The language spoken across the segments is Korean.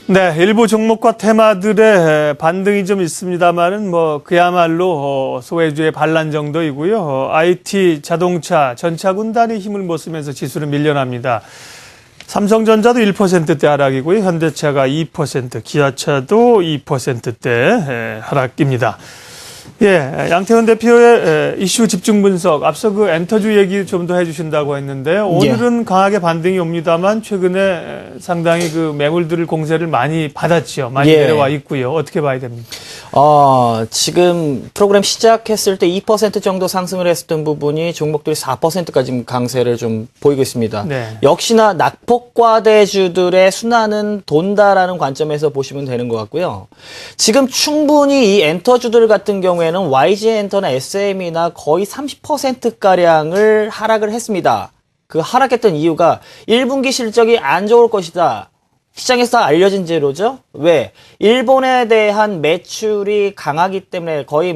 네, 일부 종목과 테마들의 반등이 좀 있습니다만은 그야말로 소외주의 반란 정도이고요. IT, 자동차, 전차 군단이 힘을 못 쓰면서 지수는 밀려납니다. 삼성전자도 1%대 하락이고요. 현대차가 2%, 기아차도 2%대 하락입니다. 예, 양태현 대표의 이슈 집중 분석, 앞서 그 엔터주 얘기 좀 더 해주신다고 했는데 오늘은 강하게 반등이 옵니다만 최근에 상당히 그 매물들을 공세를 많이 받았죠. 많이 내려와 있고요. 어떻게 봐야 됩니까? 지금 프로그램 시작했을 때 2% 정도 상승을 했었던 부분이 종목들이 4%까지 강세를 좀 보이고 있습니다. 네. 역시나 낙폭과대주들의 순환은 돈다라는 관점에서 보시면 되는 것 같고요. 지금 충분히 이 엔터주들 같은 경우에는 YG엔터나 SM이나 거의 30%가량을 하락을 했습니다. 그 하락했던 이유가 1분기 실적이 안 좋을 것이다. 시장에서 알려진 제로죠. 왜? 일본에 대한 매출이 강하기 때문에 거의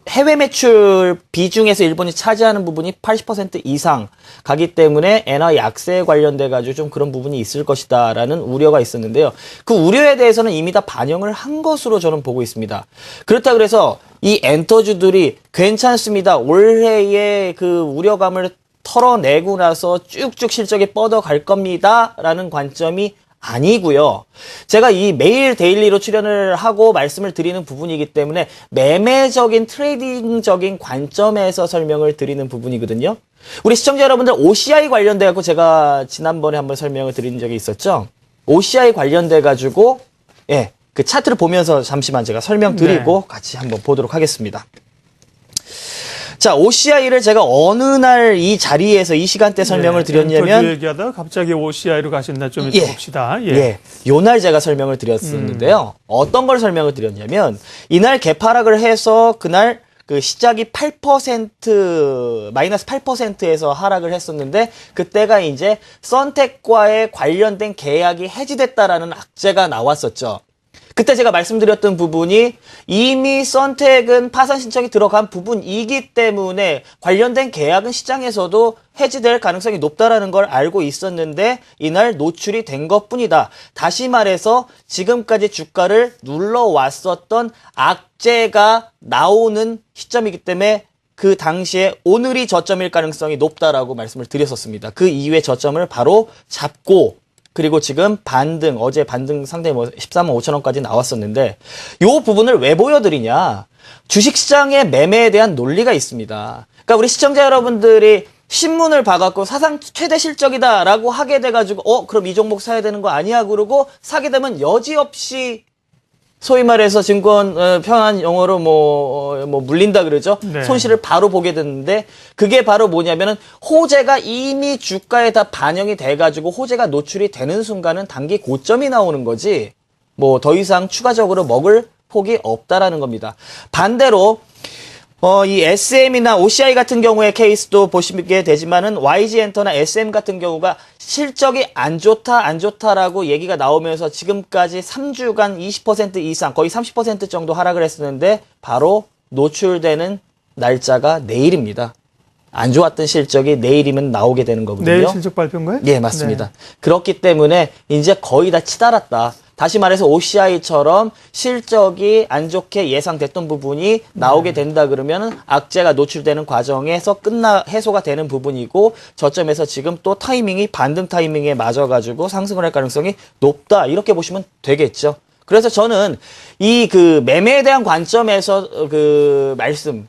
해외 매출 비중에서 일본이 차지하는 부분이 80% 이상 가기 때문에 엔화 약세에 관련돼 가지고 좀 그런 부분이 있을 것이다라는 우려가 있었는데요. 그 우려에 대해서는 이미 다 반영을 한 것으로 저는 보고 있습니다. 그렇다 그래서 이 엔터주들이 괜찮습니다. 올해의 그 우려감을 털어내고 나서 쭉쭉 실적이 뻗어갈 겁니다라는 관점이 아니고요. 제가 이 매일 데일리로 출연을 하고 말씀을 드리는 부분이기 때문에 매매적인 트레이딩적인 관점에서 설명을 드리는 부분이거든요. 우리 시청자 여러분들 OCI 관련돼 갖고 제가 지난번에 한번 설명을 드린 적이 있었죠. OCI 관련돼 가지고 그 차트를 보면서 잠시만 제가 설명드리고 같이 한번 보도록 하겠습니다. 자, OCI를 제가 어느 날 이 자리에서 이 시간대 설명을 드렸냐면 얘기하다가 갑자기 OCI로 가신다. 좀 이따 봅시다. 요날 제가 설명을 드렸었는데요. 어떤 걸 설명을 드렸냐면 이날 개파락을 해서 그날 그 시작이 마이너스 8%에서 하락을 했었는데 그때가 이제 선택과의 관련된 계약이 해지됐다라는 악재가 나왔었죠. 그때 제가 말씀드렸던 부분이 이미 선택은 파산 신청이 들어간 부분이기 때문에 관련된 계약은 시장에서도 해지될 가능성이 높다라는 걸 알고 있었는데 이날 노출이 된 것뿐이다. 다시 말해서 지금까지 주가를 눌러왔었던 악재가 나오는 시점이기 때문에 그 당시에 오늘이 저점일 가능성이 높다라고 말씀을 드렸었습니다. 그 이후에 저점을 바로 잡고 그리고 지금 반등, 어제 반등 상당히 14만 5천 원까지 나왔었는데 요 부분을 왜 보여드리냐. 주식시장의 매매에 대한 논리가 있습니다. 그러니까 우리 시청자 여러분들이 신문을 봐갖고 사상 최대 실적이다라고 하게 돼가지고 그럼 이 종목 사야 되는 거 아니야? 그러고 사게 되면 여지없이 소위 말해서 증권 편한 영어로 물린다 그러죠. 네. 손실을 바로 보게 됐는데 그게 바로 뭐냐면은 호재가 이미 주가에 다 반영이 돼가지고 호재가 노출이 되는 순간은 단기 고점이 나오는 거지 더 이상 추가적으로 먹을 폭이 없다라는 겁니다. 반대로 이 SM이나 OCI 같은 경우의 케이스도 보시게 되지만은 YG엔터나 SM 같은 경우가 실적이 안 좋다라고 얘기가 나오면서 지금까지 3주간 20% 이상 거의 30% 정도 하락을 했었는데 바로 노출되는 날짜가 내일입니다. 안 좋았던 실적이 내일이면 나오게 되는 거거든요. 내일 실적 발표인가요? 예, 맞습니다. 그렇기 때문에 이제 거의 다 치달았다. 다시 말해서 OCI처럼 실적이 안 좋게 예상됐던 부분이 나오게 된다 그러면 악재가 노출되는 과정에서 해소가 되는 부분이고 저점에서 지금 또 타이밍이 반등 타이밍에 맞아가지고 상승을 할 가능성이 높다. 이렇게 보시면 되겠죠. 그래서 저는 이 매매에 대한 관점에서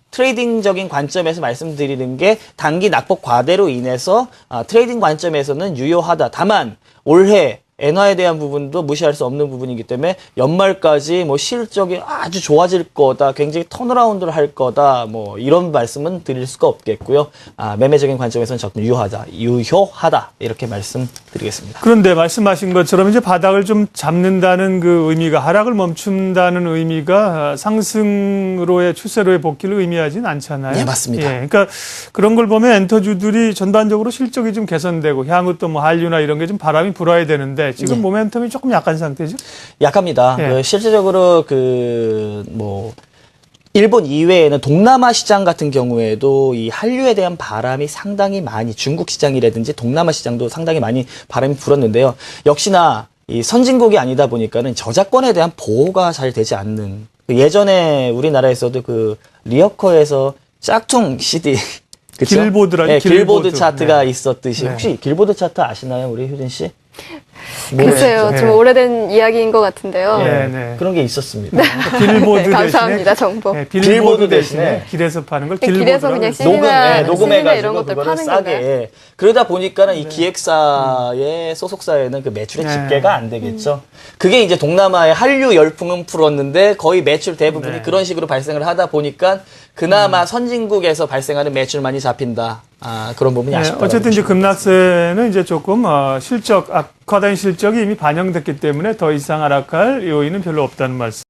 트레이딩적인 관점에서 말씀드리는 게 단기 낙폭 과대로 인해서 트레이딩 관점에서는 유효하다. 다만 올해 엔화에 대한 부분도 무시할 수 없는 부분이기 때문에 연말까지 실적이 아주 좋아질 거다, 굉장히 턴어라운드를 할 거다, 이런 말씀은 드릴 수가 없겠고요. 매매적인 관점에서는 조금 유효하다 이렇게 말씀드리겠습니다. 그런데 말씀하신 것처럼 이제 바닥을 좀 잡는다는 그 의미가 하락을 멈춘다는 의미가 상승으로의 추세로의 복귀를 의미하진 않잖아요. 네, 맞습니다. 그러니까 그런 걸 보면 엔터주들이 전반적으로 실적이 좀 개선되고 향후 또 한류나 이런 게 좀 바람이 불어야 되는데 지금 모멘텀이 조금 약한 상태죠? 약합니다. 실질적으로 일본 이외에는 동남아 시장 같은 경우에도 이 한류에 대한 바람이 상당히 많이 중국 시장이라든지 동남아 시장도 상당히 많이 바람이 불었는데요. 역시나 이 선진국이 아니다 보니까는 저작권에 대한 보호가 잘 되지 않는. 예전에 우리나라에서도 그 리어커에서 짝퉁 CD 그쵸? 길보드라 네, 길보드 길보드. 차트가 네. 있었듯이 네. 혹시 길보드 차트 아시나요, 우리 효진 씨? 글쎄요, 네. 좀 오래된 이야기인 것 같은데요. 네, 네. 그런 게 있었습니다. 빌보드 네, 감사합니다, 정보. 네, 빌보드 빌보드 대신에 대신에 길에서 파는 걸 네, 길에서 길보드라고 그냥 해서. CD 나 녹음해가지고 이런 것들 그거를 파는 싸게. 건가요? 그러다 보니까는 이 기획사의 소속사에는 그 매출의 네. 집계가 안 되겠죠. 그게 이제 동남아의 한류 열풍은 풀었는데 거의 매출 대부분이 네. 그런 식으로 발생을 하다 보니까 그나마 선진국에서 발생하는 매출만이 잡힌다. 아, 그런 부분이 네, 아쉽다. 어쨌든 이제 급락세는 이제 조금 실적 악화된 실적이 이미 반영됐기 때문에 더 이상 하락할 요인은 별로 없다는 말씀.